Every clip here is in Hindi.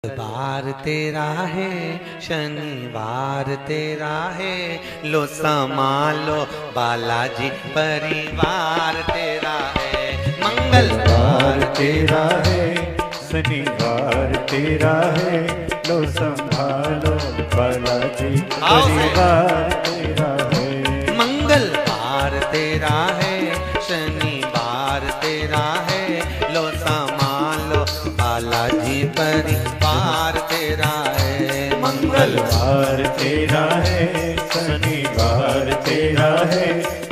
बार तेरा है, शनिवार तेरा है, लो संभालो बालाजी परिवार तेरा है। मंगलवार तेरा है, शनिवार तेरा है, लो संभालो बालाजी परिवार तेरा है। मंगलवार तेरा है, शनिवार तेरा है, लो संभालो बालाजी परिवार तेरा है। मंगलवार तेरा है, शनिवार तेरा है,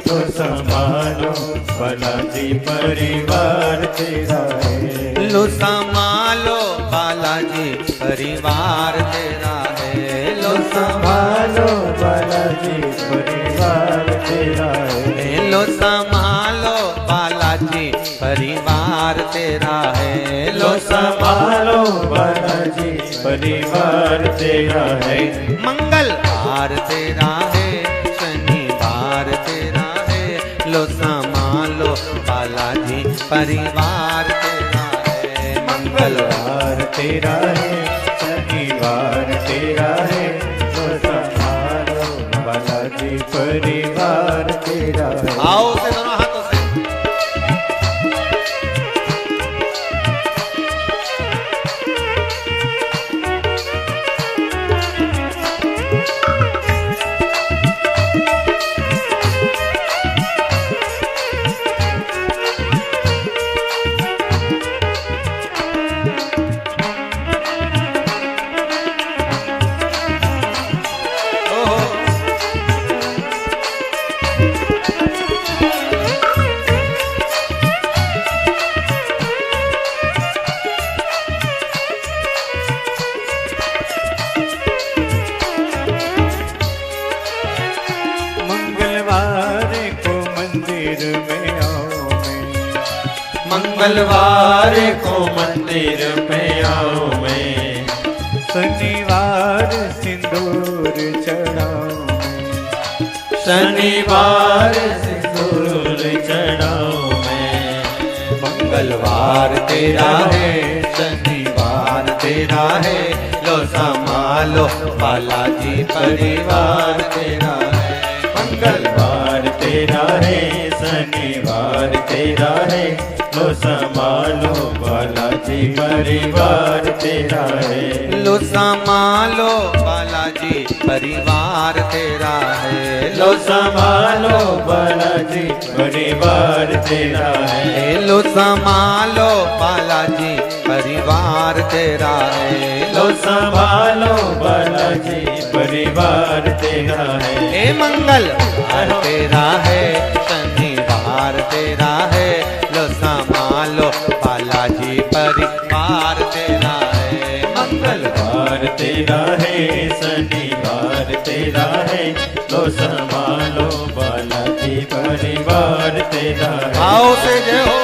लो संभालो बालाजी परिवार तेरा है। लो संभालो बालाजी परिवार तेरा है। लो संभालो बालाजी परिवार तेरा है। लो संभालो बालाजी परिवार तेरा है। लो संभालो बालाजी परिवार तेरा है। मंगलवार तेरा है, शनिवार तेरा है, लो संभालो बालाजी परिवार तेरा है। मंगलवार तेरा है, शनिवार तेरा है, लो संभालो बालाजी परिवार तेरा है। आओ से दोनों हाथों से। मंगलवार को मंदिर में आओ मैं, शनिवार सिंदूर चढ़ाओ मैं, शनिवार सिंदूर चढ़ाओ मैं। मंगलवार तेरा है, शनिवार तेरा है, लो संभालो बालाजी परिवार तेरा है। मंगलवार तेरा है, शनिवार तेरा है, लो संभालो बालाजी परिवार तेरा है। लो संभालो बालाजी परिवार तेरा है। लो संभालो बालाजी परिवार तेरा है। लो संभालो बालाजी परिवार तेरा है। लो संभालो बालाजी परिवार तेरा है। हे मंगलवार तेरा है, शनिवार तेरा है, लो संभालो बालाजी परिवार तेरा है। मंगलवार तेरा है, शनिवार तेरा है, लो संभालो बालाजी परिवार तेरा है। आओ से जय हो।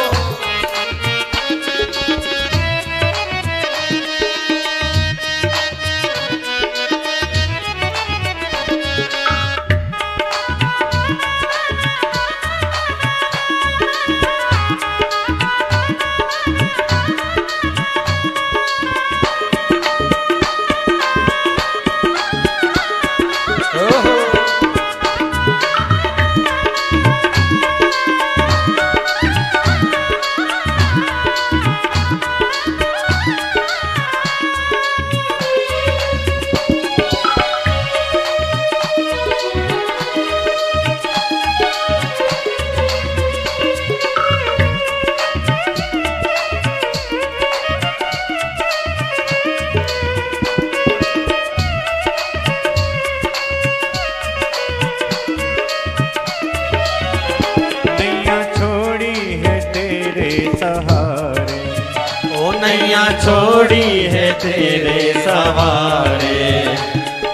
नैया छोड़ी है तेरे सवारे,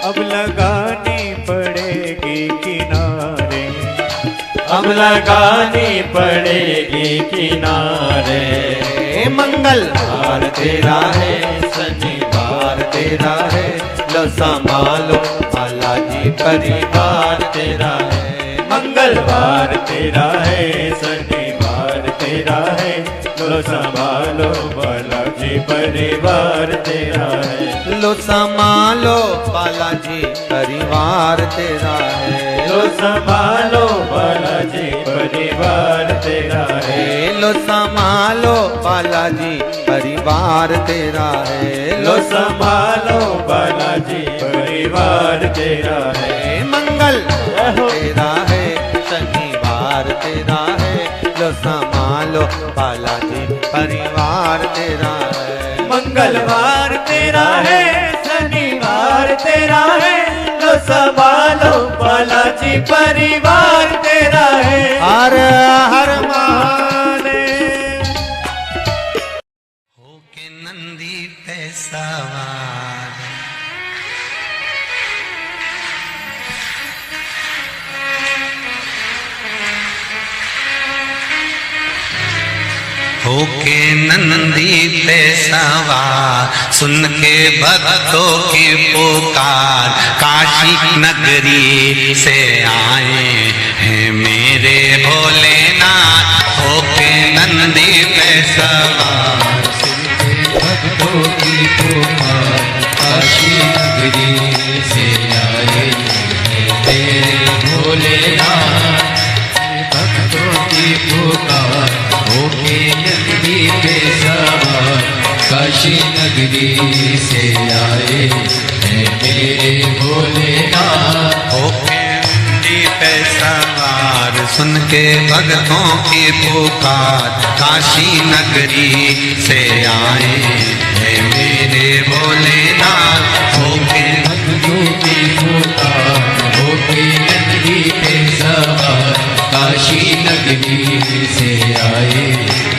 अब लगानी पड़ेगी किनारे, अब लगानी पड़ेगी किनारे। मंगलवार तेरा है, शनिवार तेरा है, लो संभालो बालाजी परिवार तेरा है। मंगलवार तेरा है, शनिवार तेरा है, लो संभालो बालाजी परिवार तेरा है। लो संभालो बालाजी परिवार तेरा है। लो संभालो बालाजी परिवार तेरा है। लो संभालो बालाजी परिवार तेरा है। लो संभालो बालाजी परिवार तेरा है। मंगल तेरा है शनिवार तेरा है। लो संभालो बालाजी परिवार तेरा है। मंगलवार तेरा है, शनिवार तेरा है, लो संभालो बालाजी परिवार तेरा है। हर हर महादेव। होके नंदी पे सवार होके नंदी पे सवार, सुन के भक्तों की पुकार, काशी नगरी से आए हैं मेरे भोलेनाथ। होके नंदी पे सवार, सुन के भक्तों की पुकार, काशी नगरी से आए हैं तेरे भोलेनाथ। भक्तों की पुकार, होके नंदी पे सवार, काशी नगरी से आए हैं मेरे भोलेनाथ। होके नंदी पे सवार, सुन के भक्तों की पुकार, काशी नगरी से आए हैं मेरे भोलेनाथ। होके भक्तों की पुकार, होके नंदी पे सवार, काशी नगरी से आए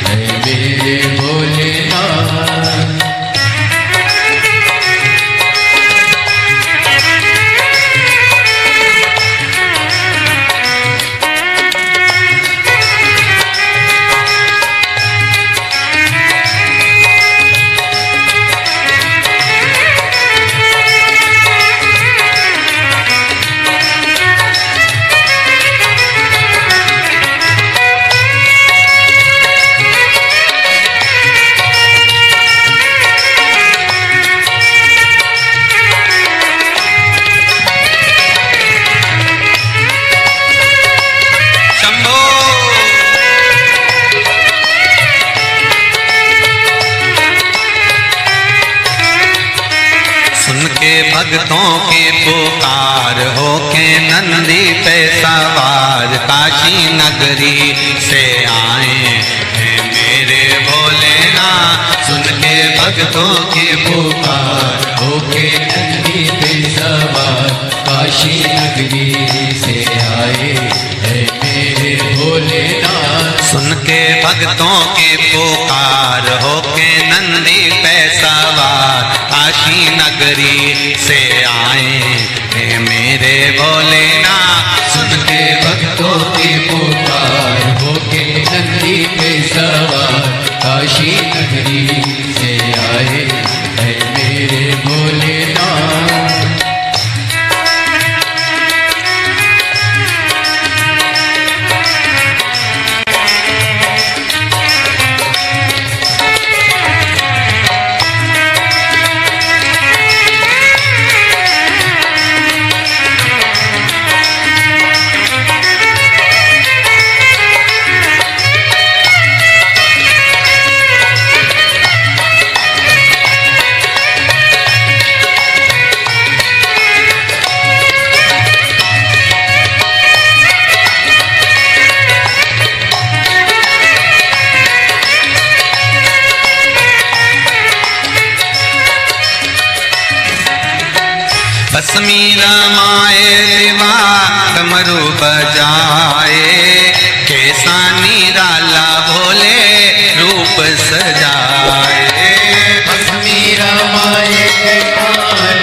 हैं मेरे भोलेनाथ। भक्तों की पुकार, होके नंदी पे सवार, काशी नगरी से आए हैं मेरे भोलेनाथ। सुन के भक्तों की पुकार, होके नंदी पे सवार, काशी नगरी से आए हैं मेरे भोलेनाथ। सुन के भक्तों की पुकार, होके नंदी पे सवार, काशी नगरी से आए हैं मेरे भोलेनाथ। सुन के भक्तों की पुकार, होके नंदी पे सवार, काशी नगरी से आए हैं मेरे भोलेनाथ। भस्मी रमाए दिवा डमरू बजाए, कैसा निराला भोले रूप सजाए। भस्मी रमाए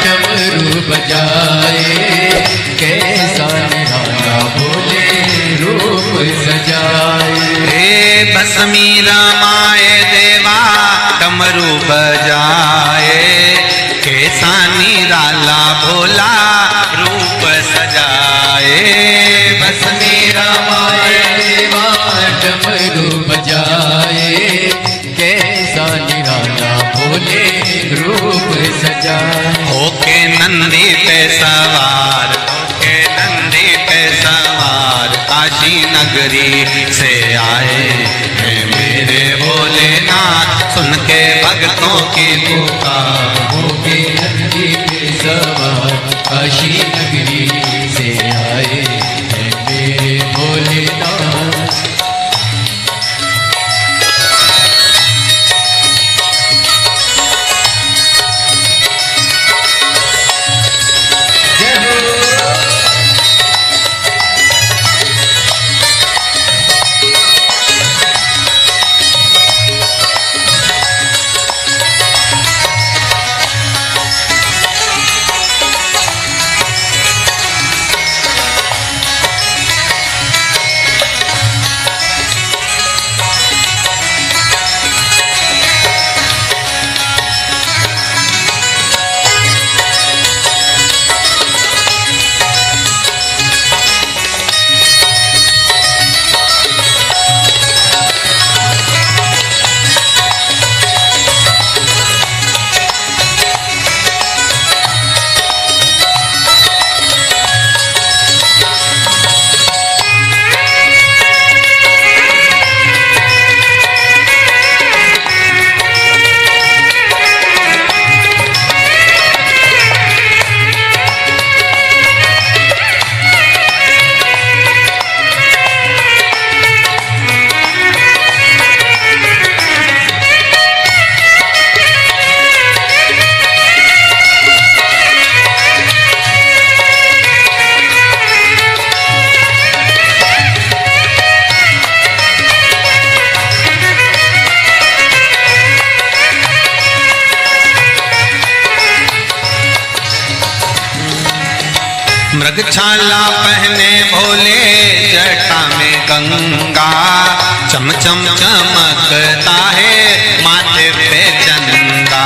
डमरू बजाए, कैसा निराला भोले रूप सजाए। भस्मी रमाए देवा डमरू बजाए, कैसा निराला भोला रूप सजाए। भस्मी रमाए देवा डमरू बजाए, कैसा निराला भोले रूप सजाए। जाए। होके नंदी पे सवार, होके नंदी पे सवार काशी नगरी से आए हैं मेरे भोलेनाथ। सुन के भक्तों की पुकार, होके नंदी पे सवार काशी नगरी से आए हैं मेरे भोलेनाथ। मृगछाला पहने भोले जटा में गंगा, चम चम चमकता है माथे पे चंदा।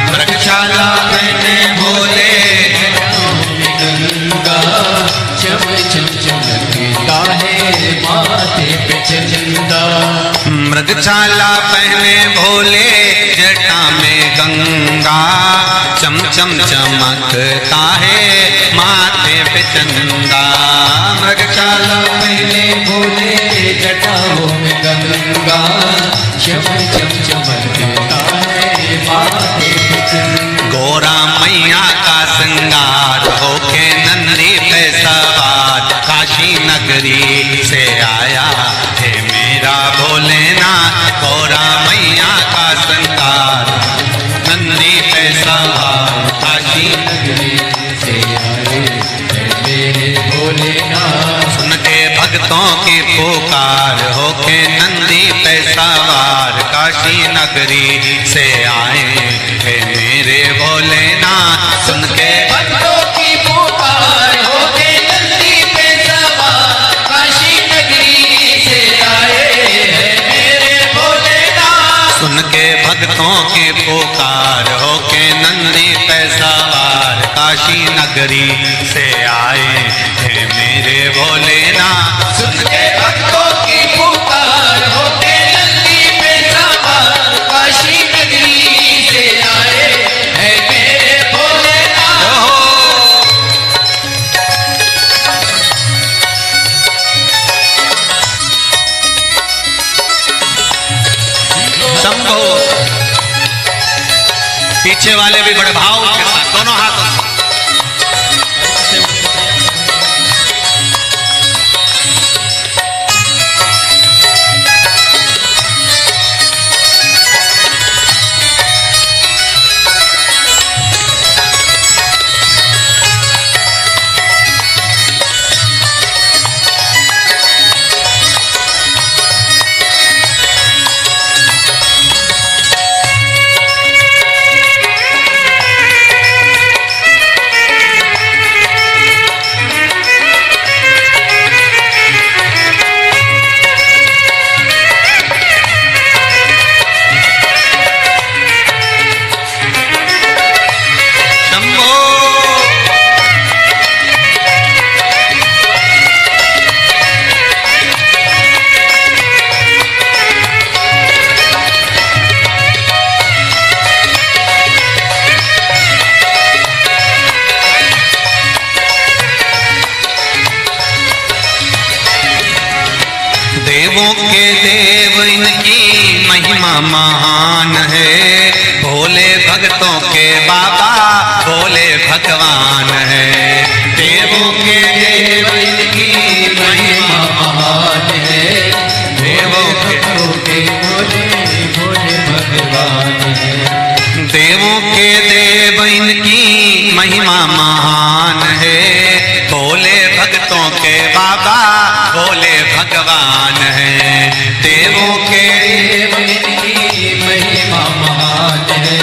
मृगछाला पहने भोले गंगा, चम चम चमकता है माथे पे चंदा। मृगछाला पहने भोले जटा में गंगा, चम चम चमकता है माथे पे चंदा। मृगछाला पहले भोले जटाओं में गंगा, चम चम चमकता है माथे पे चंदा। गोरा मैया का श्रृंगार होके नंदी पे सवार काशी नगरी से आया है मेरा भोलेनाथ। गोरा मैया का श्रृंगार नंदी पे सवार काशी नगरी से आए हैं मेरे भोलेनाथ। सुन के भक्तों की पुकार होके नंदी पे सवार काशी नगरी से आए हैं मेरे भोलेनाथ। सुन के भक्तों की पुकार होके नंदी पे सवार काशी नगरी से आए हैं मेरे भोलेनाथ। सुन के भक्तों की पुकार होके नंदी पे सवार काशी नगरी से आए हैं मेरे भोलेनाथ। सुन के भक्तों की पुकार होके नंदी पे सवार काशी नगरी से आए हैं मेरे भोलेनाथ। शंभो। पीछे वाले भी बड़े भाव के साथ दोनों हाथों से महान है। भोले भक्तों के बाबा भोले भगवान है। देवों के देव इनकी महिमा महान है। देवों के भोले भोले भगवान है। देवों के देव इनकी महिमा महान है। भोले भक्तों के बाबा भोले भगवान है। देवों के देव इनकी महिमा महान है।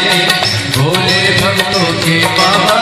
भोले भक्तों के बाबा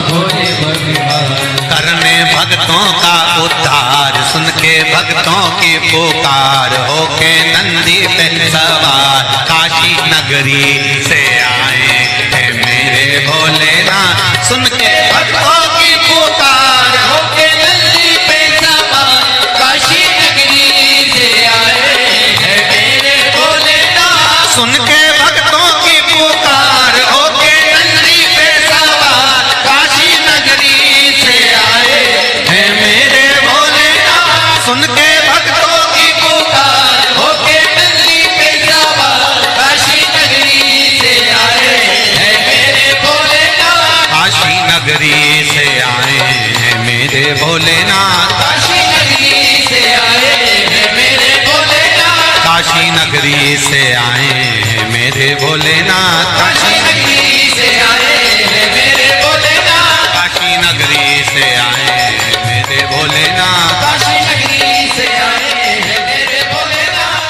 भोले भगवान। करने भक्तों का उद्धार सुन के भक्तों की पुकार होके नंदी पे सवार काशी नगरी से आए हैं मेरे भोलेनाथ। सुन के भक्तों की पुकार होके नंदी पे सवार काशी नगरी से आए हैं मेरे भोलेनाथ। सुन के भक्तों की पुकार होके नंदी पे सवार काशी नगरी से आए हैं मेरे भोलेनाथ। सुन के भक्तों की पुकार होके नंदी पे सवार काशी नगरी से आए हैं मेरे भोलेनाथ। काशी नगरी से आए हैं मेरे भोलेनाथ। काशी नगरी से आए हैं मेरे भोलेनाथ। काशी नगरी से आए हैं मेरे भोलेनाथ। काशी नगरी से आए हैं मेरे भोलेनाथ। काशी नगरी से आए हैं मेरे भोलेनाथ। काशी नगरी से आए हैं मेरे भोलेनाथ।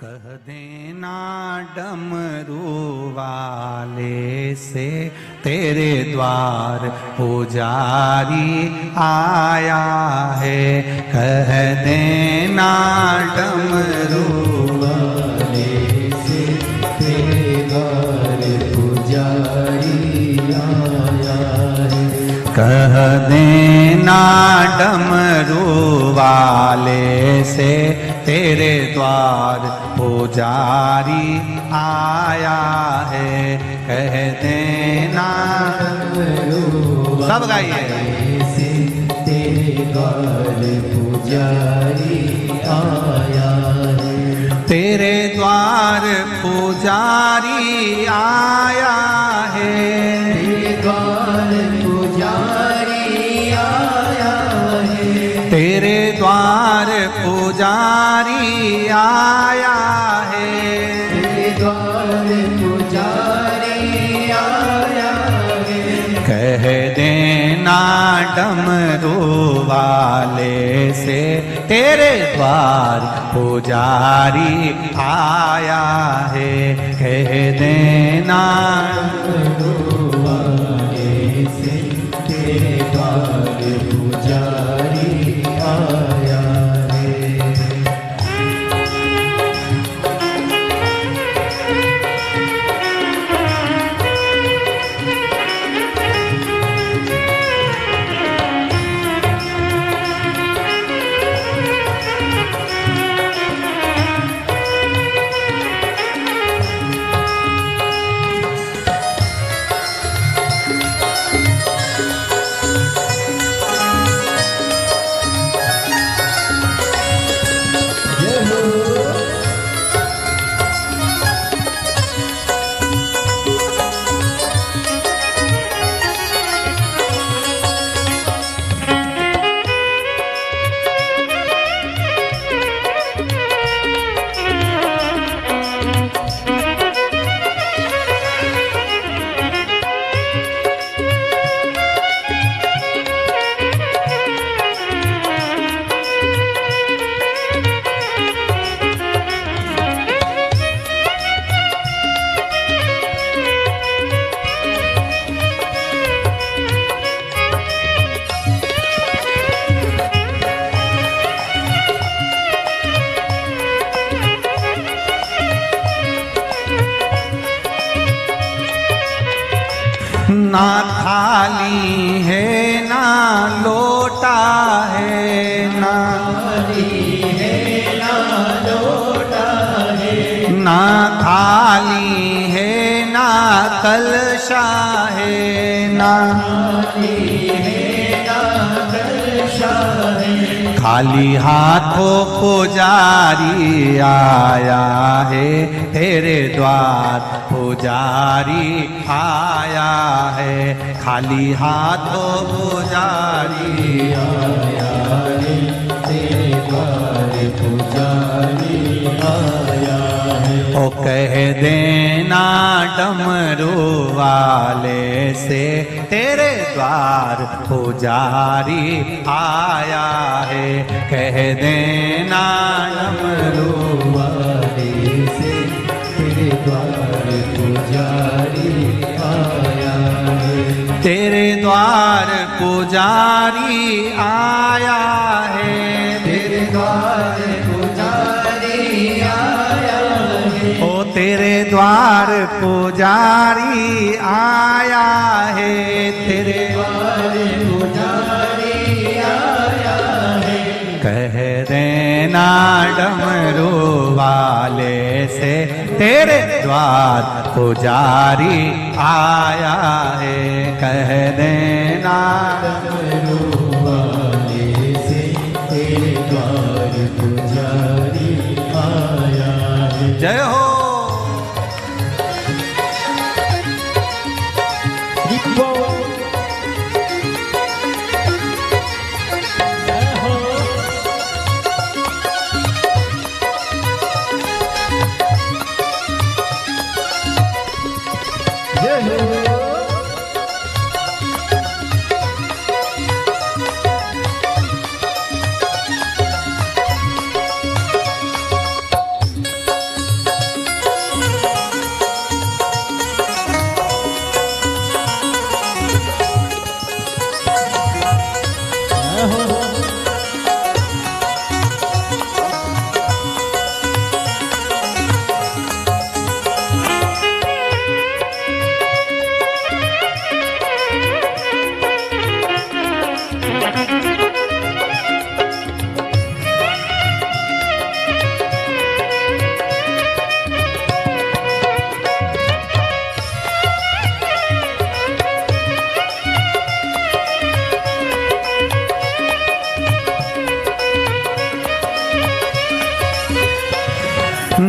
कह देना डमरू वाले से तेरे द्वार पुजारी आया है। कह देना डमरू वाले से तेरे द्वार पुजारी आया है। कह देना डमरू वाले से तेरे द्वार पुजारी आया है। कह देना सब गाइए से तेरे द्वार पुजारी आया है। तेरे द्वार पुजारी आया है। तेरे द्वार पुजारी आया है। तेरे द्वार पुजारी आया है। तेरे द्वार पुजारी आया है। कह देना डमरू वाले से तेरे द्वार पुजारी आया है। कह देना डमरू वाले से तेरे द्वार पुजारी आया है। ना थाली है ना लोटा है ना ना थाली है ना कलशा है ना खाली हाथों पुजारी आया है तेरे द्वार, पुजारी आया है। खाली हाथों पुजारी आया है तेरे द्वार, पुजारी आया है। ओ कह देना डमरू वाले से तेरे द्वार पुजारी आया है। कह देना डमरू वाले से तेरे द्वार पुजारी आया है। तेरे द्वार पुजारी आया है। तेरे द्वार पुजारी आया है। ओ तेरे द्वार पुजारी आया है। तेरे द्वार पुजारी आया है। कह देना डमरू वाले से तेरे द्वार पुजारी आया है। कह देना डमरू वाले से तेरे द्वार पुजारी आया है। जय हो।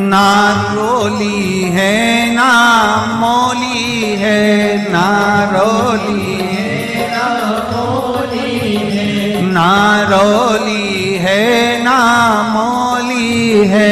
ना रोली है ना मौली है, ना रोली है ना मोली है। ना रोली है ना मौली है।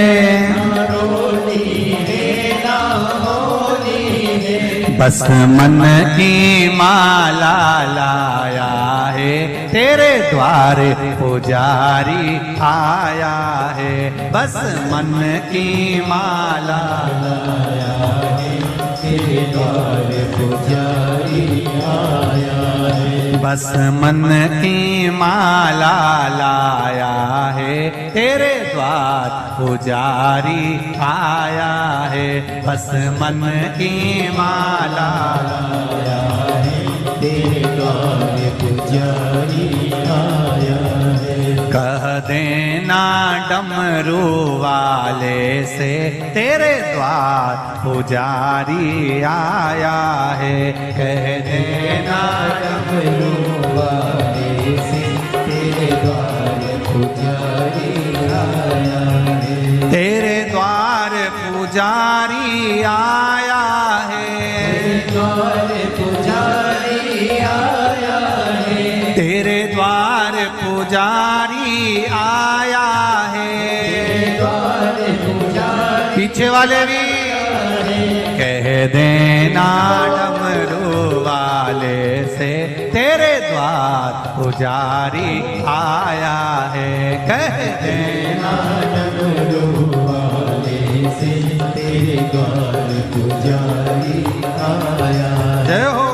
ना रोली है ना मोली है। बस मन की माला लाया है तेरे द्वार पुजारी आया है। बस मन की माला लाया है तेरे द्वार पुजारी आया है। बस मन की माला लाया है तेरे द्वार पुजारी आया है। बस मन की माला लाया है तेरे द्वार पुजारी आया है। कह देना डमरू वाले से तेरे द्वार पुजारी आया है। कह देना डमरू वाले से तेरे द्वार पुजारी आया है। तेरे द्वार पुजारी आया है। द्वार पुजारी आया है। तेरे द्वार पुजारी आया है। द्वार पुजारी पीछे वाले भी कह देना डमरू वाले से तेरे द्वार पुजारी आया है। कह देना डमरू वाले से तेरे द्वार पुजारी आया है। जय हो।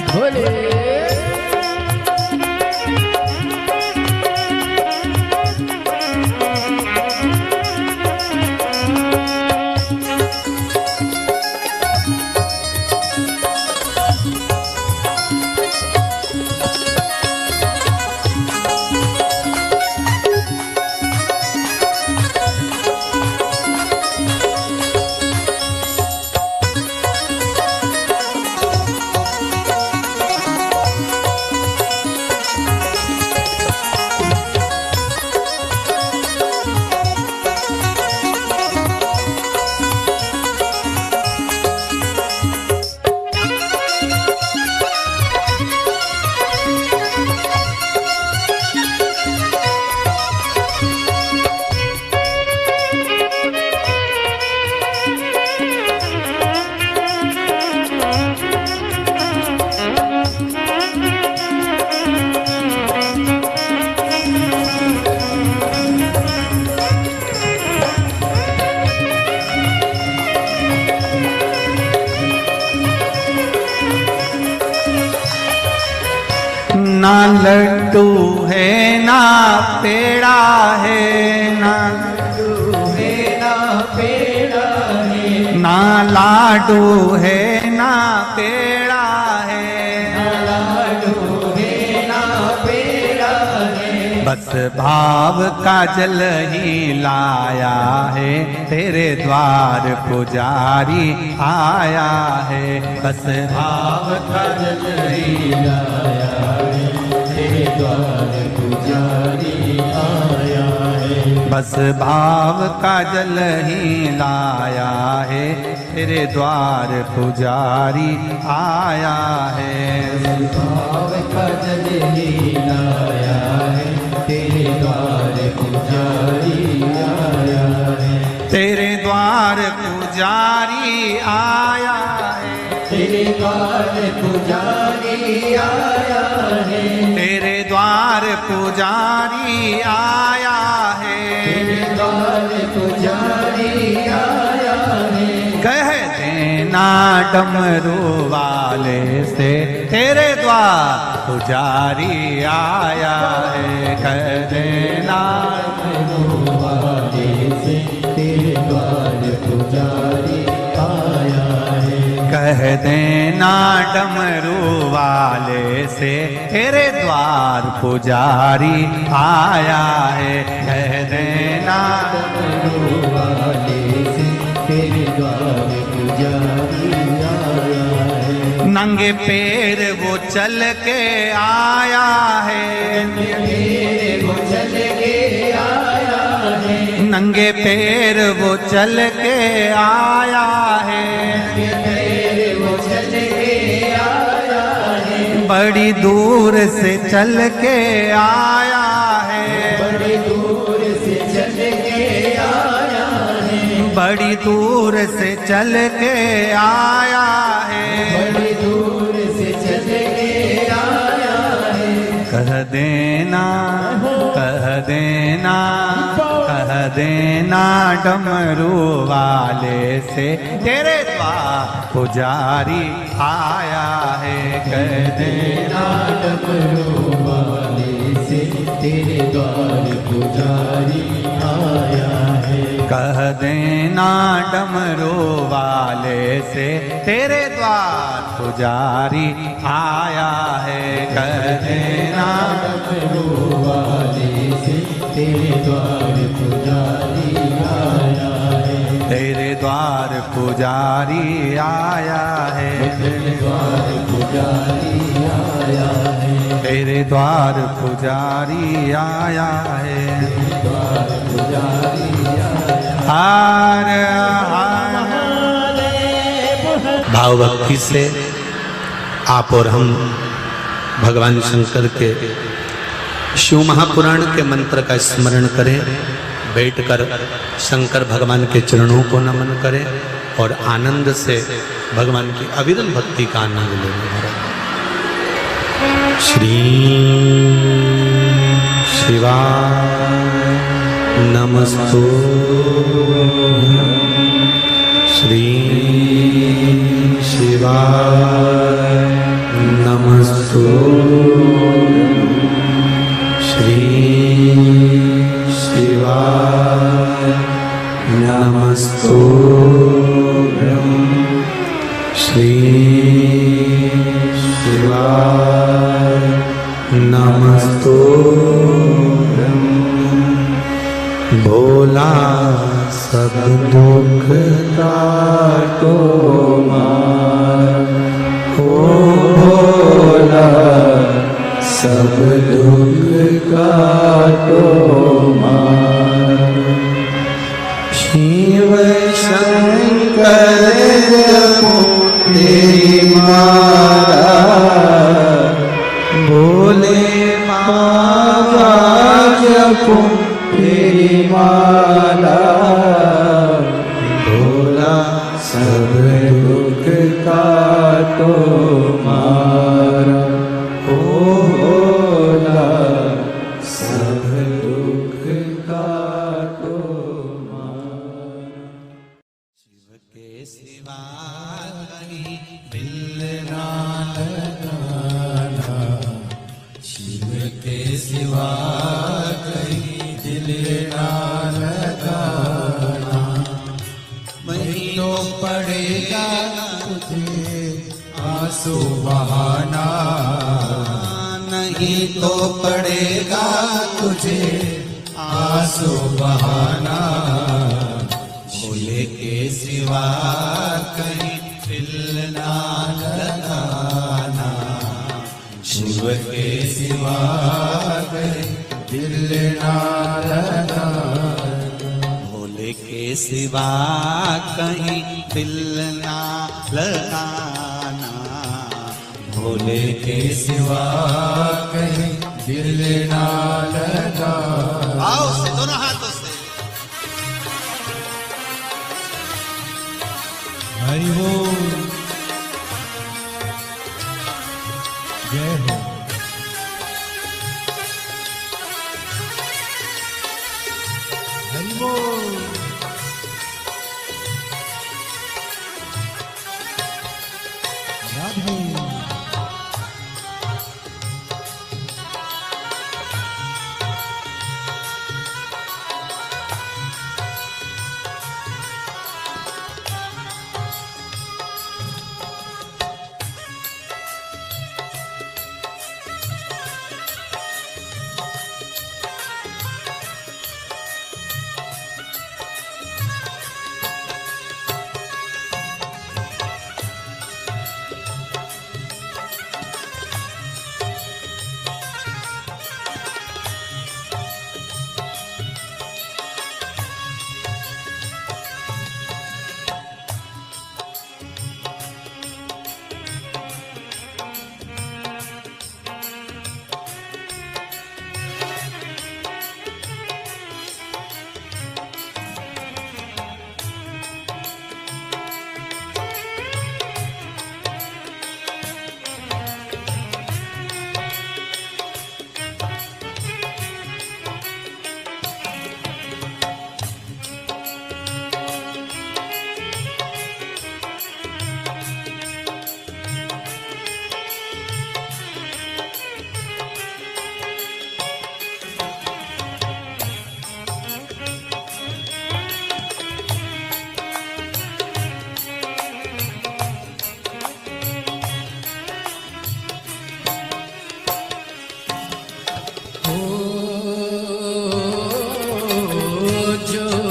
भोले ना लड्डू है ना पेड़ा है, ना है ना पेड़ा है, ना लाडू है ना पेड़ा है, ना लाडू है ना पेड़ा है। बस भाव का जल ही लाया है, तेरे द्वार पुजारी आया है। बस भाव का जल ही लाया है, तेरे द्वार पुजारी आया है। बस भाव का जल ही लाया है, तेरे द्वार पुजारी आया है। भाव का जल ही लाया है, तेरे द्वार पुजारी आया है। तेरे द्वार पुजारी आया है, तेरे द्वार पुजारी आया है, तेरे द्वार पुजारी आया है, तेरे द्वार पुजारी आया है। कह देना डमरू वाले से, तेरे द्वार पुजारी आया है। कह देना डमरू वाले से, तेरे द्वार पुजारी आया है। कह देना डमरू वाले से, तेरे द्वार पुजारी आया है। कह देना डमरू वाले से, तेरे द्वार पुजारी आया है। नंगे पैर वो चल के आया है, मेरे वो चल के आया है, नंगे पैर वो चल के आया है, मेरे वो चल के आया है। बड़ी दूर से चल के आया है, बड़ी दूर से चल के आया है, बड़ी दूर से चल के आया है। बड़ी दूर से चल के आया है। कह देना, कह देना, कह देना डमरू वाले से, तेरे द्वार पुजारी आया है। कह देना डमरू वाले से, तेरे द्वार पुजारी आया है। कह देना डमरू वाले से, तेरे द्वार पुजारी आया है। कह देना डमरू वाले से, तेरे द्वार पुजारी आया है। तेरे द्वार पुजारी आया है, तेरे द्वार पुजारी आया है, तेरे द्वार पुजारी आया है। द्वार पुजारी आया है। हार हार भाव भक्ति से आप और हम भगवान शंकर के शिव महापुराण के मंत्र का स्मरण करें, बैठकर शंकर भगवान के चरणों को नमन करें और आनंद से भगवान की अविरल भक्ति का आनंद लें। श्री शिवाय नमस्तु, श्री शिवाय नमस्तु, श्री शिवाय नमस्तु, श्री शिवाय नमस्तु। भोला सब दुख काटो मार, ओ भोला सब दुख काटो मार। शिव शंकर जपो तेरी माला, भोले बाबा जपो तेरी माला। भोला सब दुख काटो मारा, ओ भोला सिवा कहीं दिल ना लगाना। नहीं तो पड़ेगा तुझे आंसू बहाना, नहीं तो पड़ेगा तुझे आंसू बहाना। भोले के सिवा कहीं दिल ना लगाना, शिव के सिवा कहीं दिल ना लगाना। भोले के सिवा कहीं दिल ना लगाना, भोले के सिवा कहीं दिल ना लगाना। आओ से दोनों हाथों से। हरि बोल, जय हो। हरि बोल, राधे।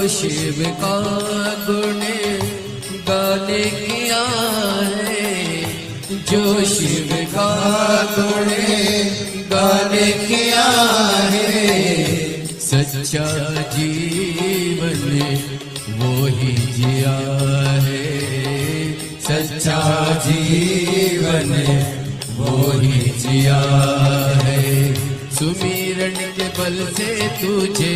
शिव का गुण गाने किया है, जो शिव का गुण गाने किया है। सच्चा जीवन वो ही जिया है, सच्चा जीवन वो ही जिया है। सुमिरन के बल से तुझे,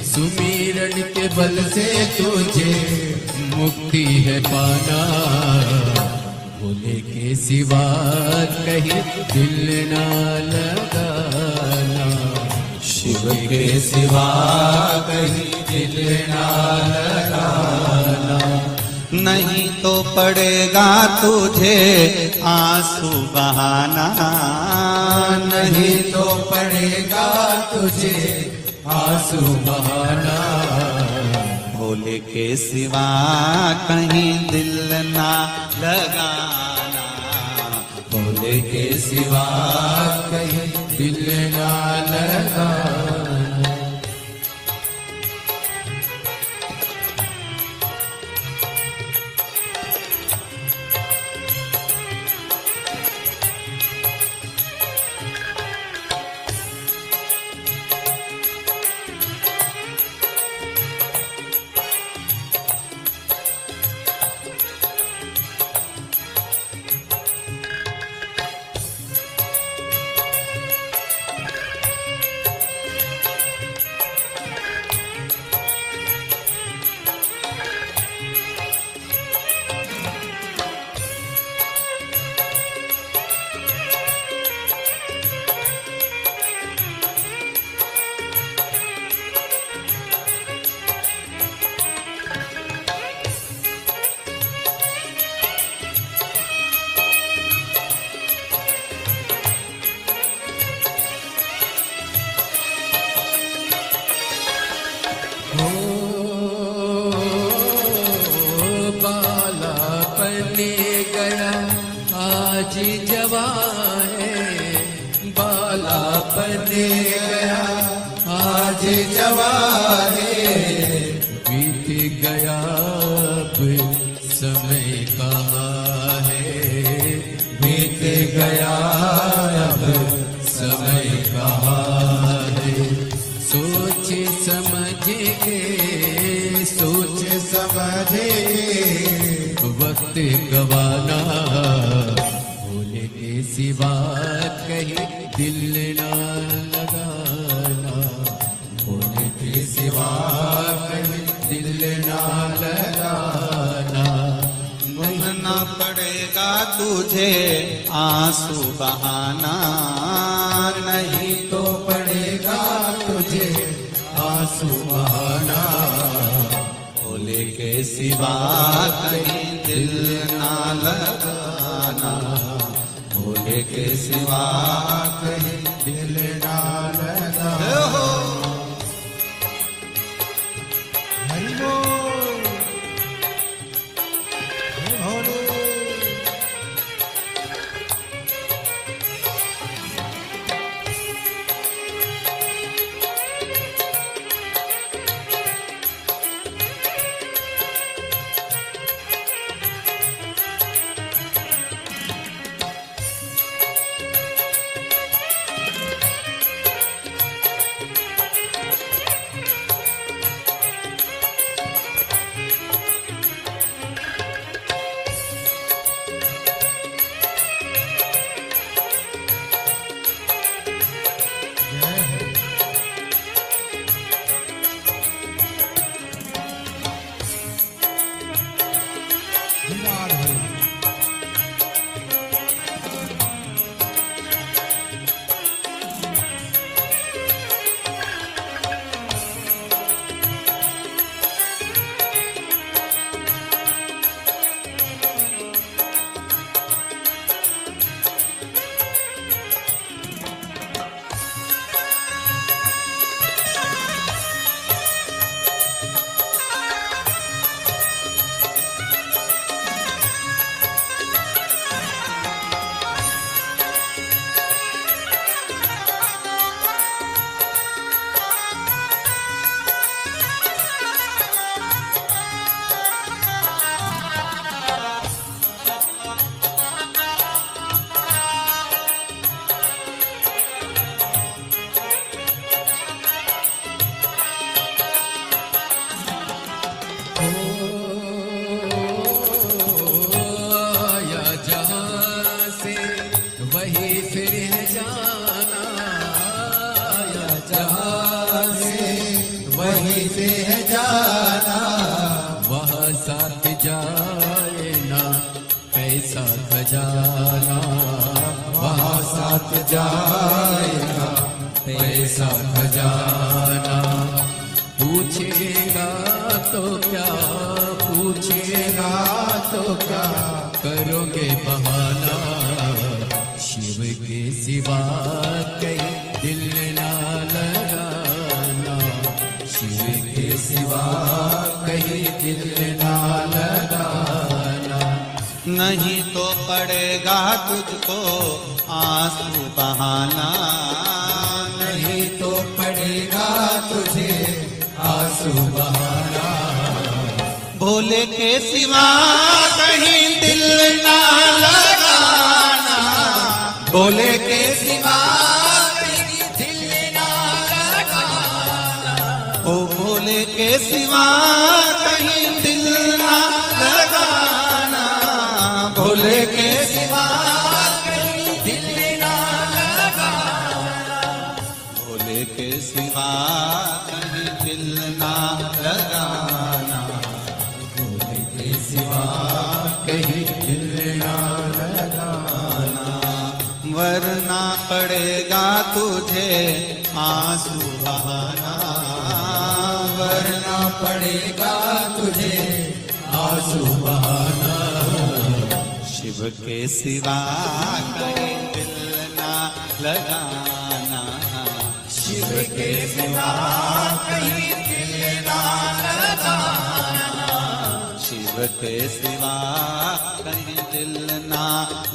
सुमिरन के बल से तुझे मुक्ति है पाना। भोले के सिवा कहीं दिल ना लगाना, शिव के सिवा कहीं दिल ना लगाना। नहीं तो पड़ेगा तुझे आंसू बहाना, नहीं तो पड़ेगा तुझे आंसू बहाना। भोले के सिवा कहीं दिल ना लगाना, भोले के सिवा कहीं दिल ना लगाना। आज जवान बालापन गया, आज जवान बीत गया, अब समय कहाँ है, बीत गया, अब समय कहाँ है। सोच समझ के, सोच समझ वक्त गवाना, भोले के सिवा कहीं दिल ना लगाना, भोले के सिवा कहीं दिल ना लगाना। बहना पड़ेगा तुझे आंसू बहाना, नहीं तो पड़ेगा तुझे आंसू बहाना, भोले के सिवा कहीं दिल ना लगाना, भोले के सिवा कहीं दिल ना लगाना। हरि बोल भोले। से है जाना, वहाँ साथ जाए ना पैसा खजाना, वहाँ साथ जाए ना पैसा खजाना। पूछेगा तो क्या, पूछेगा तो क्या, करोगे बहाना, शिव के सिवा कहीं दिल ना लगाना, शिव के सिवा कहीं दिल ना लगाना। नहीं तो पड़ेगा तुझको आंसू बहाना, नहीं तो पड़ेगा तुझे आंसू बहाना, भोले के सिवा कहीं दिल ना लगाना, भोले के सिवा कहीं दिल ना लगाना, ओ भोले के सिवा कहीं दिल ना लगाना, भोले के सिवा कहीं दिल ना लगाना, भोले के सिवा कहीं दिल ना लगाना, भोले के सिवा कहीं दिल ना लगाना। वरना पड़ेगा तुझे आंसू बहाना, वरना पड़ेगा तुझे आंसू बहाना, शिव के सिवा कहीं दिल ना लगाना, शिव के सिवा कहीं दिल ना लगाना, शिव शिव के सिवा कहीं दिल ना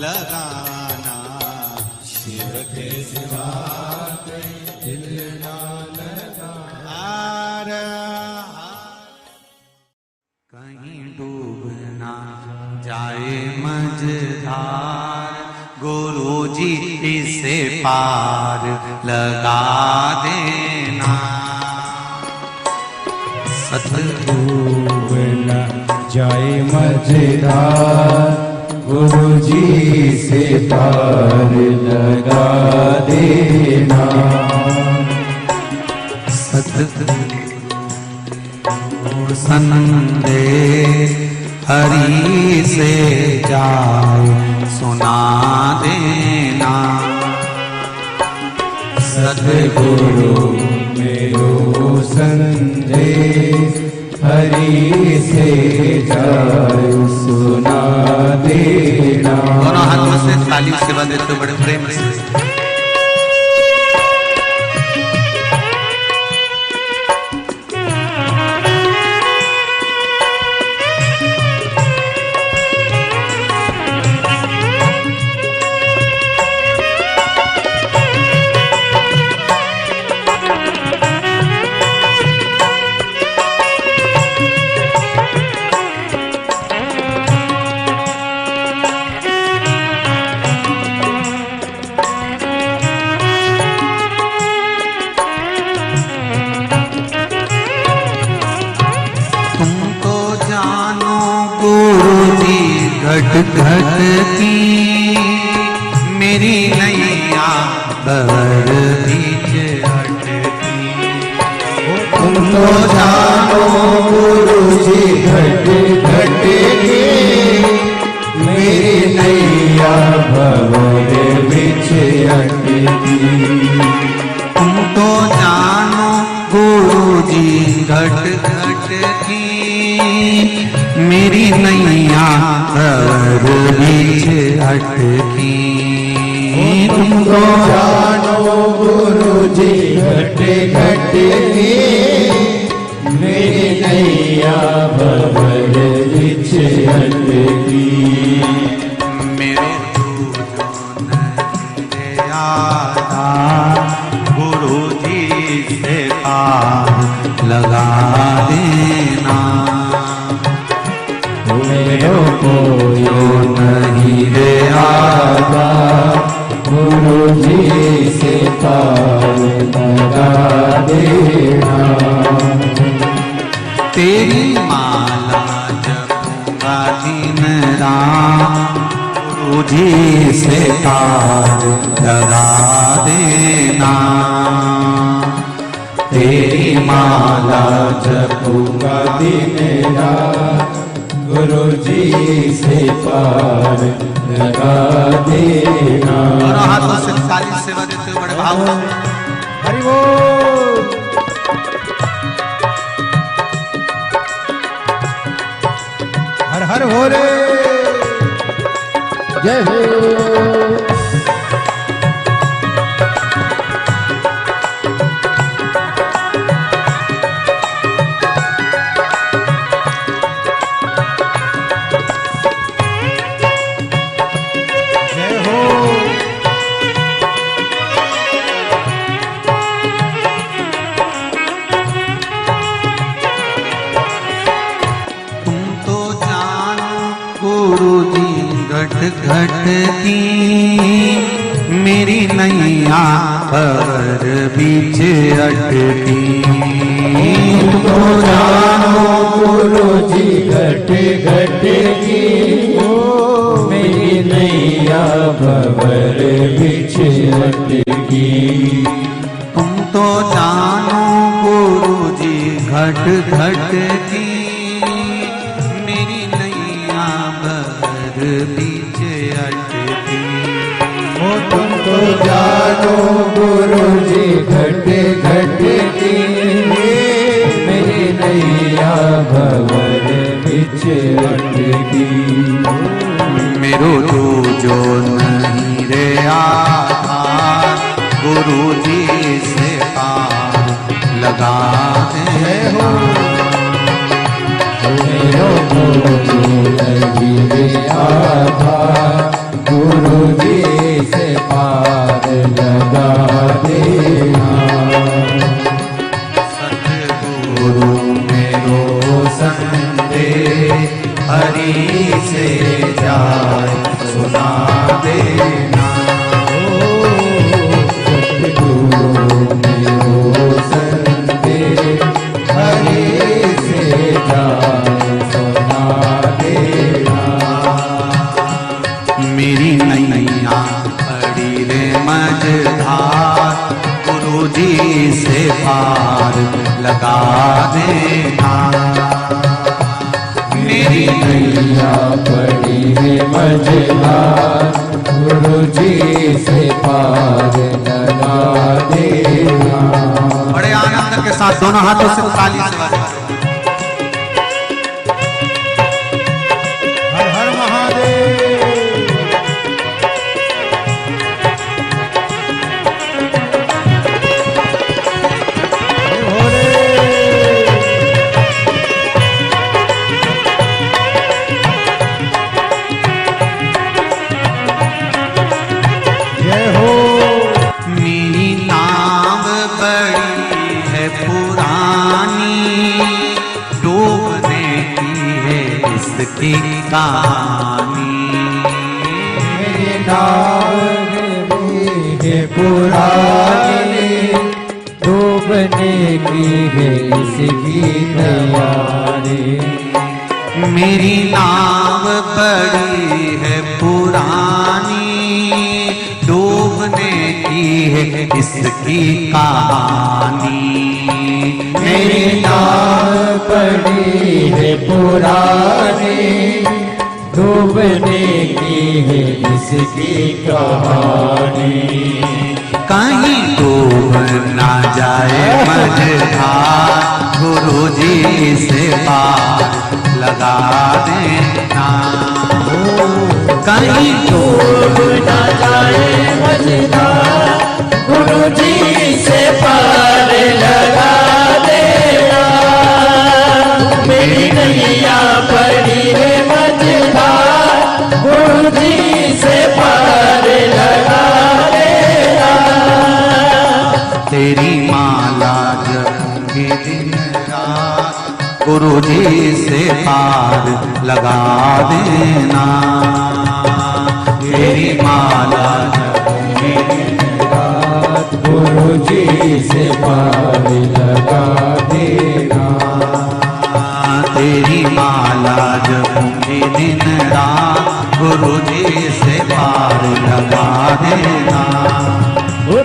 लगाना, शिव के सिवा कहीं दिल ना लगाना। कहीं डूब ना जाए मझधार, गुरु जी इसे पार लगा देना। डूब न जाए मझधार, गुरु जी से पार लगा देना। सतगुरु संदेश हरि से जाए सुना देना। सतगुरु मेरो संदेश हरि से जाए सुना देना। दोनों हाथों से ताली सेवा देते बड़े प्रेम से। घट घट की मेरी नैया भंवर बीच अटकी। तुम तो जानो गुरु जी घट घट की मेरी नैया भंवर बीच अटकी। तुम तो जानो गुरु जी घट घट की मेरी नैया भंवर बीच अटकी। तुम तो जानो गुरु जी घट घट की मेरी नैया भंवर बीच अटकी। मेरे दूजो नहीं आधा गुरु जी से पार लगा देना। मेरो कोयो नहीं रे आगा गुरु जी से पार लगा देना। तेरी माला जपूंगा दिन रात गुरु जी से पार लगा देना। तेरी माला जपूंगा दिन रात गुरु जी से पार लगा देना। दोनों हाथों से ताली सेवा देते हुए बड़े भाव से। हरि बोल। हर हर भोले जय हो। घट घट की मेरी नैया भंवर बीच अटकी। तो जानो गुरु जी घट घट की मेरी नैया भंवर बीच अटकी। तुम तो जानो गुरु जी घट घट की मेरी नैया भंवर बीच अटकी। तुम तो जानो गुरु जी घट घट की मेरी नैया भंवर बीच अटकी। मेरो जो नहीं रे आधार गुरु जी से पार लगा दे। मेरो नहीं रे आधार, गुरु जी से पार लगा देना। सतगुरु मेरो संदेश हरि से जाए सुना देना। सतगुरु मेरो संदेश हरि से जाए सुना देना। मेरी नैया पड़ी रे मझधार, गुरु जी से पार लगा देना। मेरी नैया पड़ी है मझधार, गुरु जी से पार लगा देना। बड़े आनंद के साथ दोनों हाथों से ताली से बजाओ। हर हर महादेव। जय हो। मेरी नाम बड़ी है पुरानी, डूबने की है इसकी कहानी। मेरे नाम है पुरानी, डूबने की है इसकी तैयारी। मेरी नाव बड़ी है पुरानी, डूबने की है इसकी कहानी। मेरी नाव बड़ी है पुरानी, डूबने की है इसकी कहानी। कहीं डूब ना जाए मझधार, गुरु जी से पार लगा देना। कहीं डूब ना जाए मझधार, गुरु जी से पार लगा देना। मेरी नैया पड़ी है मझधार, गुरु जी से पार लगा देना। तेरी माला जपूंगी दिन रात, गुरु जी से पार लगा देना। तेरी माला जपूंगी दिन रात, गुरु जी से पार लगा देना। तेरी माला जपूंगी दिन रात, गुरु जी से पार लगा देना।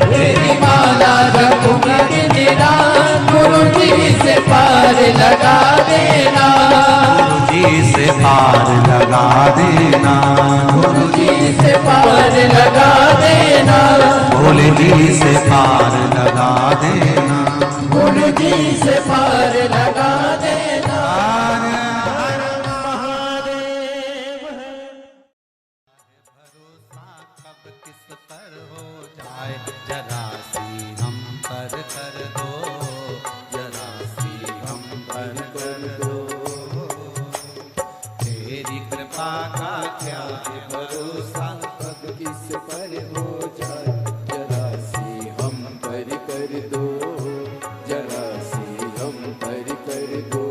तेरी माला जपूंगी दिन रात, गुरु जी से पार लगा देना। गुरु जी से पार लगा देना। गुरु जी से पार लगा देना। भोले जी से पार लगा देना। गुरु जी से पार लगा देना। भरोसा कब किस पर हो जाए, जरा सी हम पर कर दो, जरा सी हम पर कर दो। तेरी कृपा का क्या है भरोसा, कब किस पर हो जाए, जरा सी हम पर कर दो, जरा सी हम पर कर दो।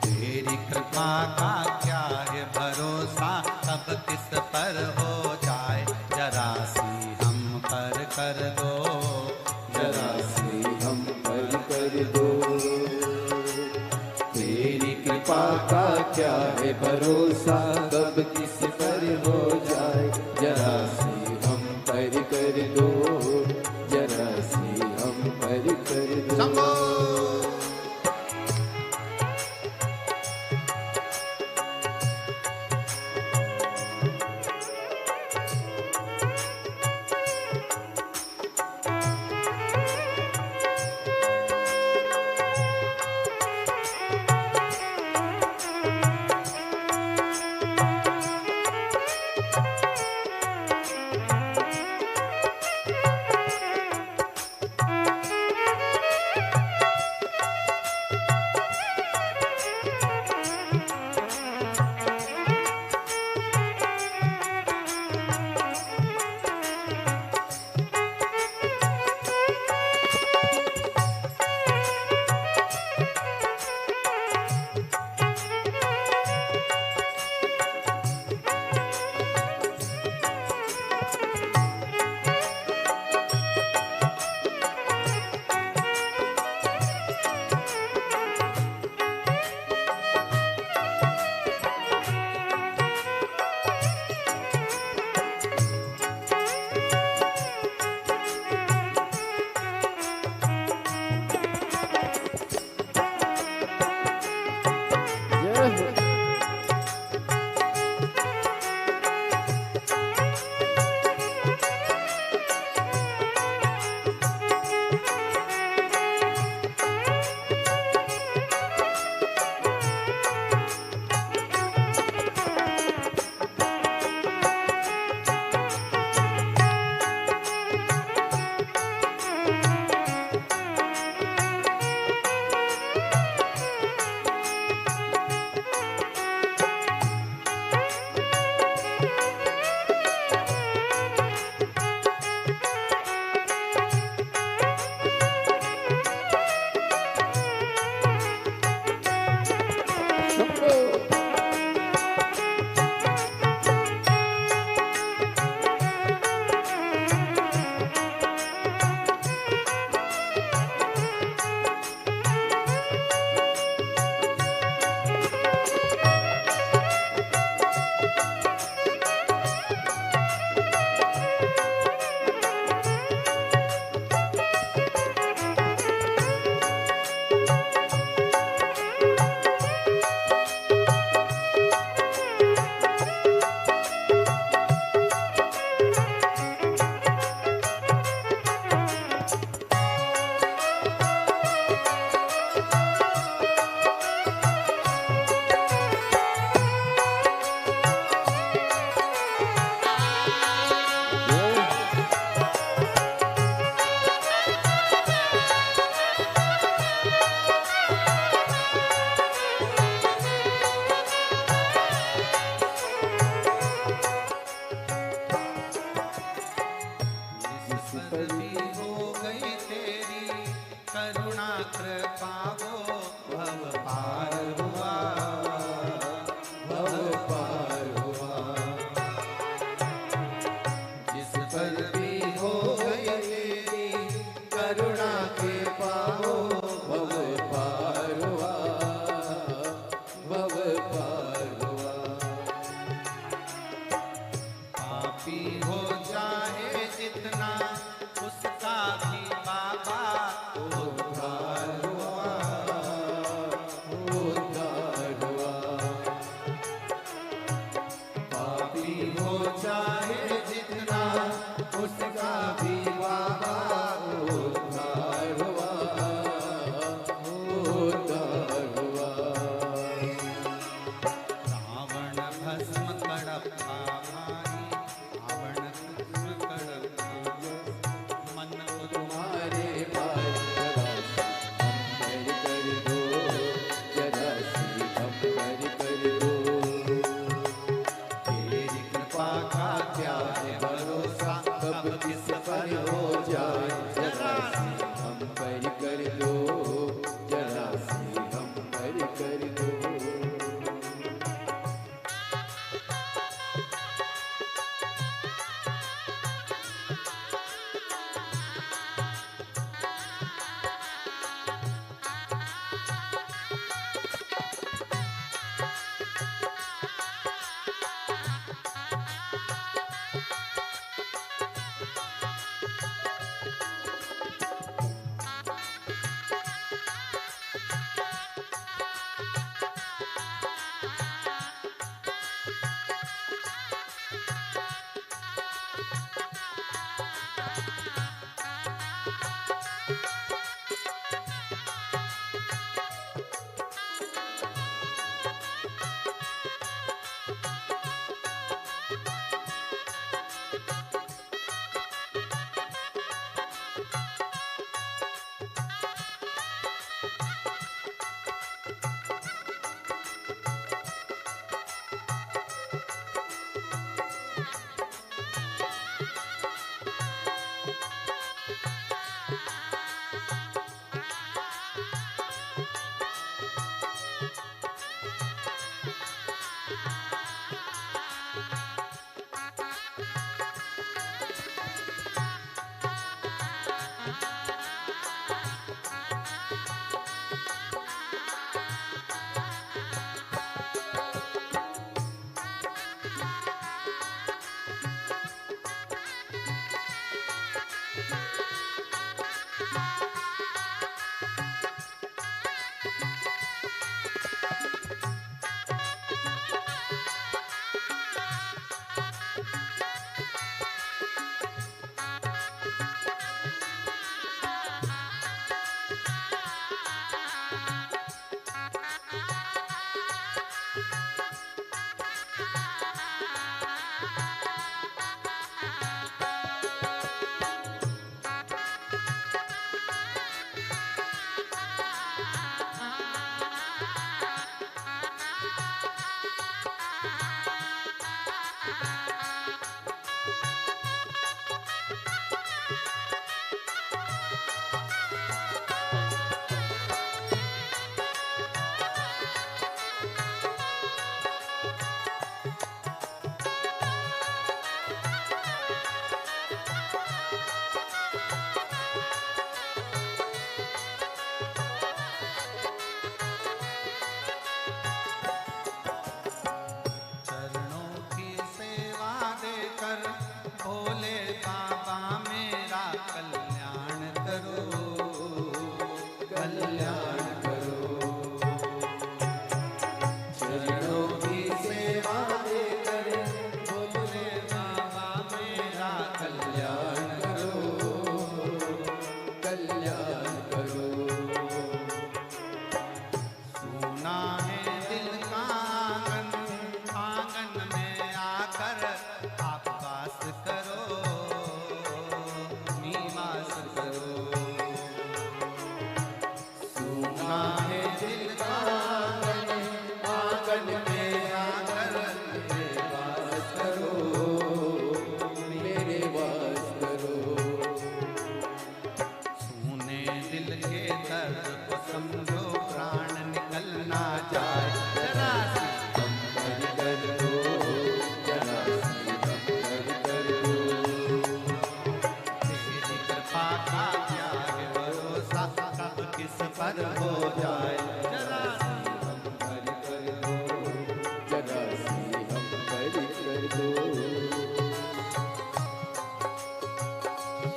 तेरी कृपा का क्या है भरोसा, कब किस पर हो जाए, जरा सी हम पर कर दो, जरा सी हम पर कर दो। तेरी कृपा का क्या है भरोसा, कब किस पर हो जाए, जरा सी हम पर कर दो, जरा सी हम पर कर दो। पर भी हो गई तेरी करुणा कृपा वो भव पार हुआ, भव पार हुआ। जिस पर भी हो गई तेरी करुणा के पाओ भव पार हुआ, भव पार हुआ। पापी हो चाहे जितना उसका भी बाबा उद्धार हुआ, उद्धार हुआ। पापी हो चाहे जितना उसका भी बाबा उद्धार हुआ, उद्धार हुआ। रावण भस्म कड़प्पा भाई, रावण भस्म कड़प्पा मन को तुम्हारे भाई जरा सी हम कर दो, तेरी कृपा का क्या है भरोसा कब किस पर हो जाए। जरा सी हम कर दो, जरा सी हम कर दो।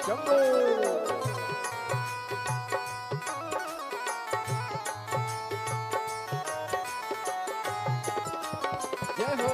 शंभो जय हो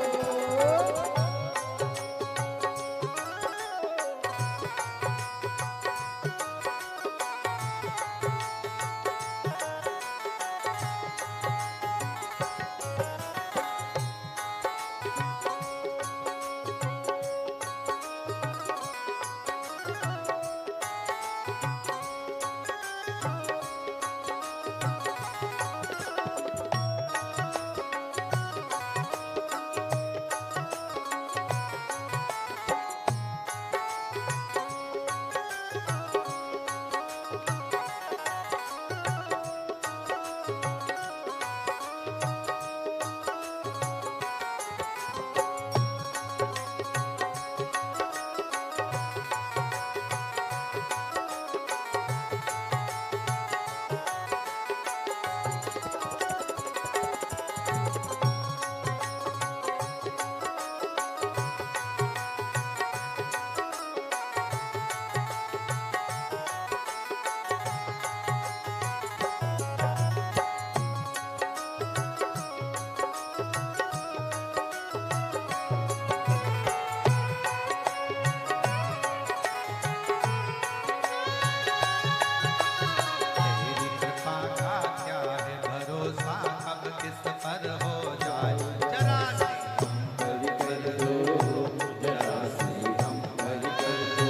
तेरी कृपा का क्या है भरोसा, कब किस पर हो जाए जरा सी हरि कर दो जरा सी हम हरि कर दो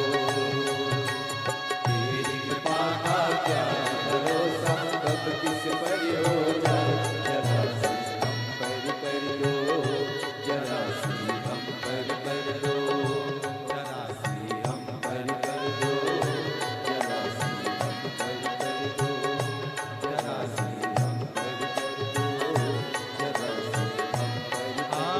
तेरी कृपा का क्या भरोसा कब किस पर हो जाए जरा सी हम हरि कर दो जरा सी हम हरि कर दो जरा सी हम हरि कर दो जरा सी हम हरि कर दो जरा सी हम हरि कर दो जरा सी हम हरि कर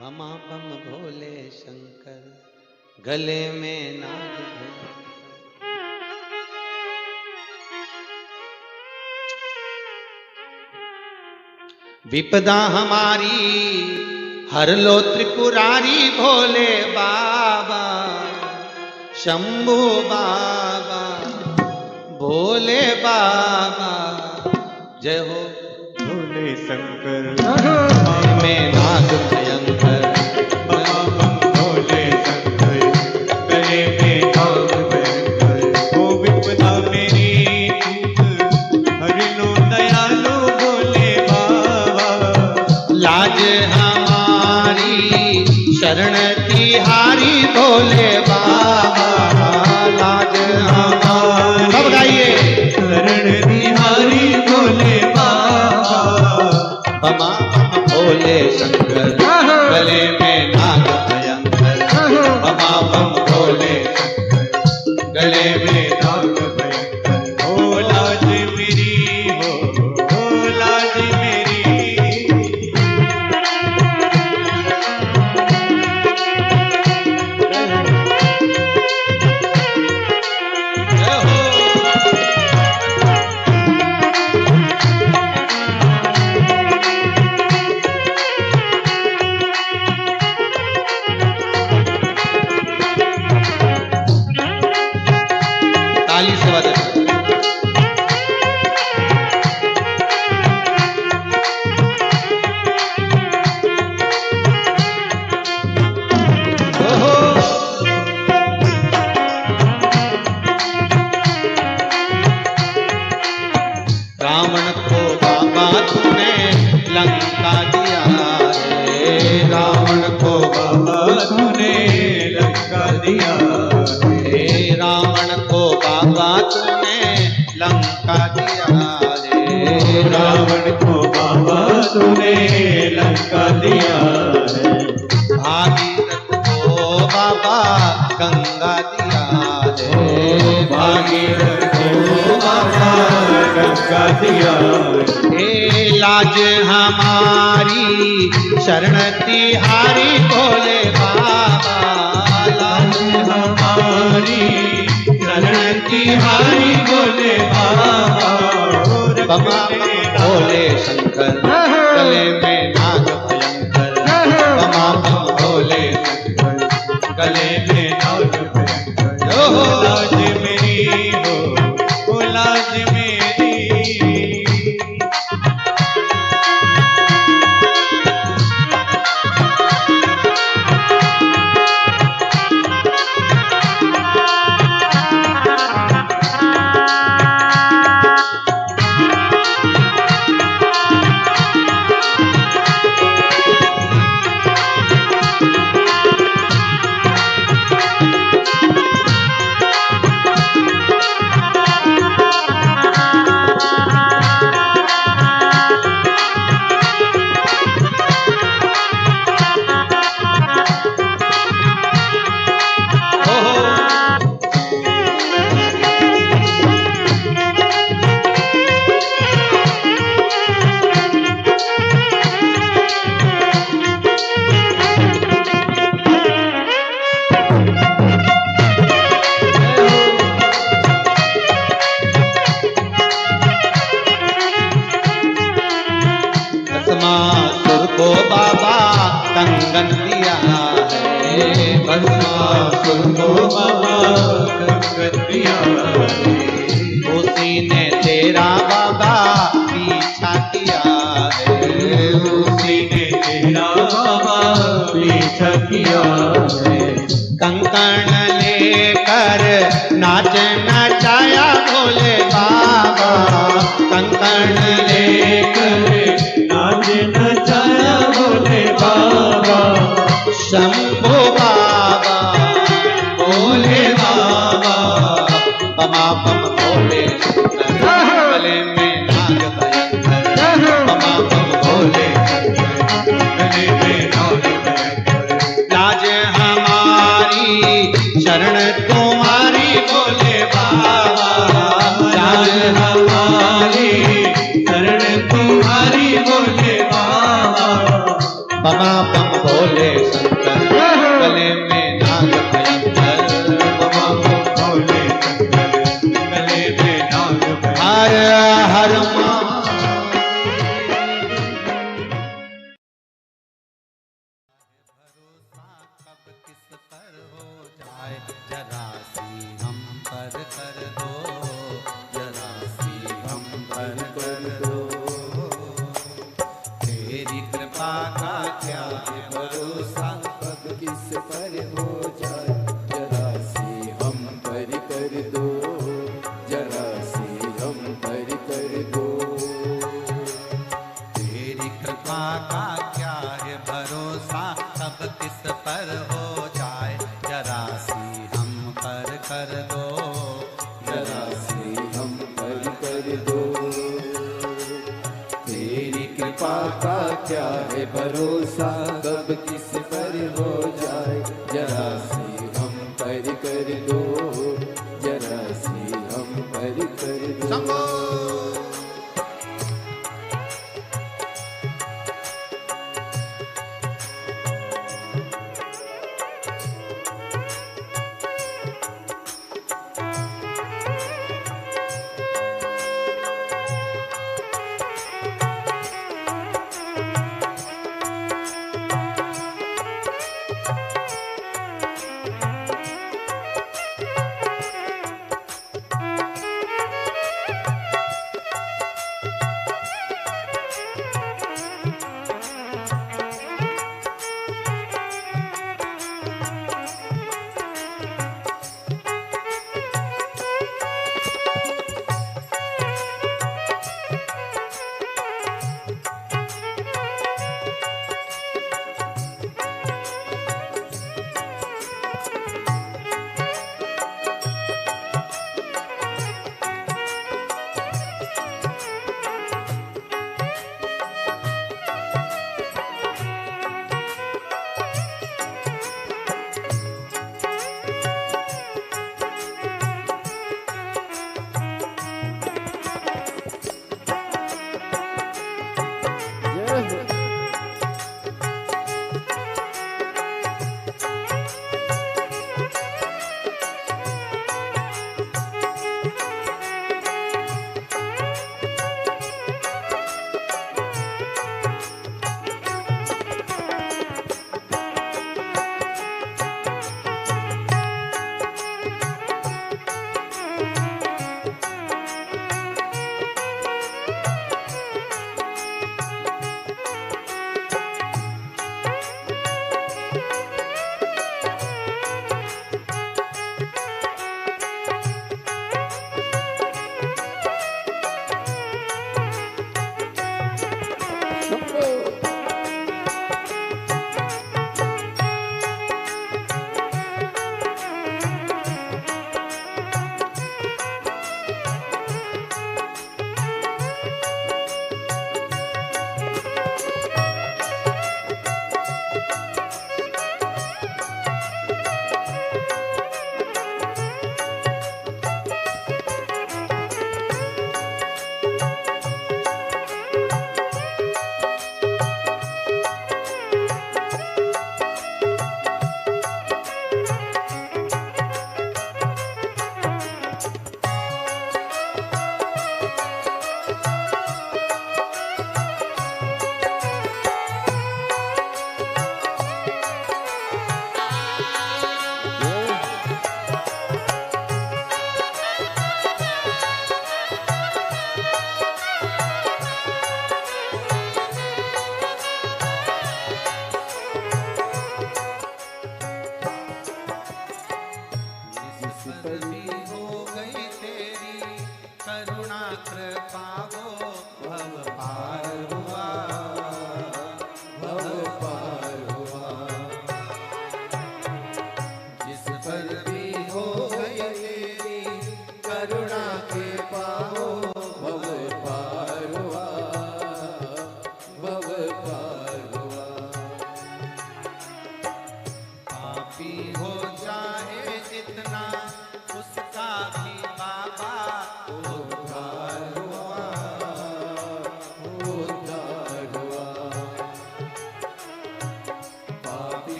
बमा बम भोले शंकर, गले में नाग भैंकर। विपदा हमारी हर लो त्रिपुरारी भोले बाबा, शंभू बाबा, भोले बाबा, जय हो भोले शंकर में नाग भयंकर। भोले शंकर गले में नाग भयंकर। ओ विपदा मेरी दूत हर लो दयालु भोले बाबा। लाज हमारी शरण तिहारी भोले बाबा, लाज हमारी। सब गाइए शरण बिहारी भोले बाबा। बमा बम भोले शंकर, गले में नाग भयंकर। बमा बम भोले शंकर, गले में नाग भयंकर। ओ लाज मेरी हो लाज मेरी। जय हो। ताली से बजाओ। ओहो। रावण को बाबा तूने लंका दिया रे, रावण को बाबा तूने लंका दिया रे, रावण को बाबा तूने लंका दिया रे, रावण को बाबा तूने लंका दिया है। भागीरथ को बाबा गंगा दिया रे, भागीरथ को बाबा गंगा दिया है। हे लाज हमारी शरण तिहारी भोले बाबा, लाज हमारी शरण तिहारी भोले बाबा। बमा भोले शंकर, गले में नाग भयंकर। गले में नाग भयंकर हो लाज मेरी हो लाज मेरी भस्मासुर को बाबा कंगन दिया है भस्मासुर को बाबा कंगन दिया है उसी ने तेरा बाबा पीछा किया है उसी ने तेरा बाबा पीछा किया है कंकण लेकर नाच नचाया भोले बाबा कंकण लेकर नाच नचाया भोले बाबा शंभो बाबा भोले बाबा बमा बम भोले गले में नाग भयंकर बमा बम भोले गले में नाग भयंकर लाज हमारी शरण तुम्हारी भोले बाबा लाज हमारी शरण तुम्हारी भोले बाबा बमा बम भोले शंकर गले में नाग भयंकर बमा बम भोले शंकर गले में नाग भयंकर हर हर कब किस पर हो जाए जरा सी हम पर कर दो जरा सी हम पर कर दो तेरी कृपा का क्या है भरोसा कब किस पर हो जाए जरा सी हम पर कर दो जरा सी हम पर कर दो तेरी कृपा का क्या है भरोसा कब किस पर हो जाए जरा सी हम पर कर दो जरा सी हम पर कर दो तेरी कृपा का क्या है भरोसा कब किस पर हो जाए जरा सी हम पर कर दो जरा सी हम पर कर दो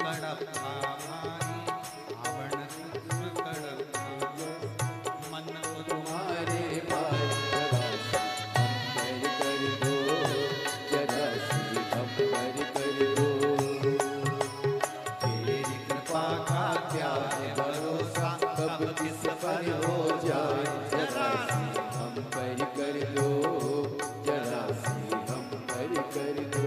कड़प्पा भाई रावण पुत्र कड़प्पा मन को तुम्हारे भाई जरा सी हम पर कर दो, तेरी कृपा का क्या है भरोसा, कब किस पर हो जाए, जरा सी हम पर कर दो, जरा सी हम पर कर दो।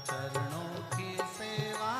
चरणों की सेवा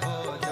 हो जाए।